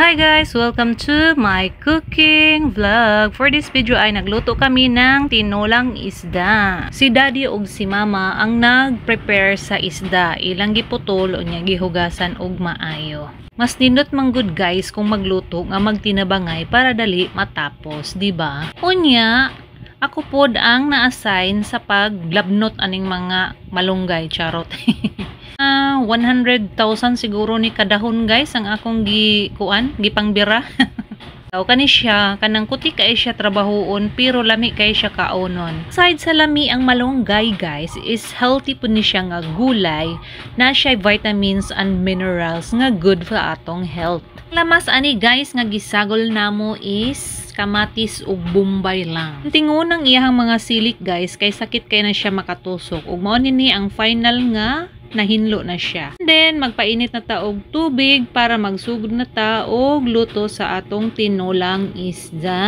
Hi guys! Welcome to my cooking vlog. For this video ay nagluto kami ng tinolang isda. Si daddy ug si mama ang nag-prepare sa isda. Ilang giputol o niya gihugasan og maayo. Mas nindot man good guys kung magluto nga magtinabangay para dali matapos, di ba? Unya, ako pod ang na-assign sa paglabnot aning mga malunggay, charot. 100,000 siguro ni kadahon guys ang akong gipangbira. So, kani siya, kanang kuti kay siya trabahoon pero lami kay siya kaonon. Aside sa lami ang malunggay guys is healthy po ni siya nga gulay na siya vitamins and minerals nga good sa atong health. Lamas ani guys nga gisagol namo is kamatis ug bombay lang. Tingon ang iyang mga silik guys kay sakit kay na siya makatusok ug mao nini ang final nga nahinlo na siya. And then magpainit na ta og tubig para magsugod na ta og luto sa atong tinolang isda.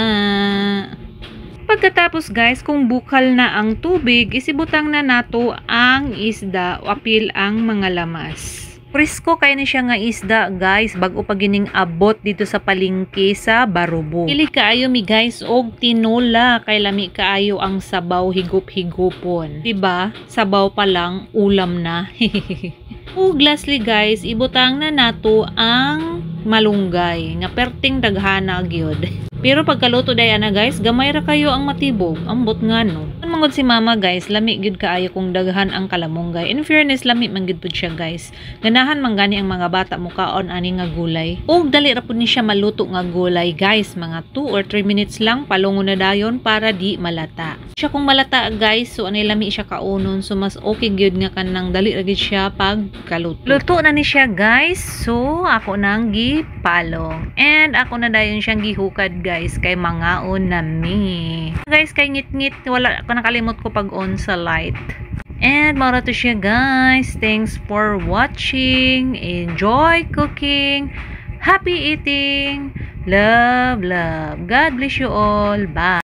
Pagkatapos guys, kung bukal na ang tubig, isibutang na nato ang isda o apil ang mga lamas. Presko kay ni siya nga isda guys, bag-o pa gining abot dito sa palengke sa Barubo. Pili kaayo mi guys og tinola kay lami kaayo ang sabaw higup-higupon. Diba? Sabaw pa lang ulam na. Ug lastly guys, ibutang na nato ang malunggay nga perting daghana gyud. Pero pagkaluto day ana guys, gamay ra kayo ang matibog, ambot nga no. Mangod si mama guys, lami gyud kaayo kung daghan ang kalamonggay. In fairness, lami man gyud pud siya guys. Ganahan man gani ang mga bata mo kaon ani nga gulay. Ug dali ra pud ni siya maluto nga gulay guys, mga 2 or 3 minutes lang palungon na dayon para di malata. Siya kung malata guys, so anay lami siya kaonon, so mas okay gyud nga kanang dali ra gyud siya pagkaluto. Luto na ni siya guys, so ako nang gipalong. And ako na dayon siyang gihukad guys kay mangaon na mi. Guys, kay ngit-ngit wala ko nakalimot ko pag on sa light. And mara to siya guys. Thanks for watching. Enjoy cooking. Happy eating. Love, love. God bless you all. Bye.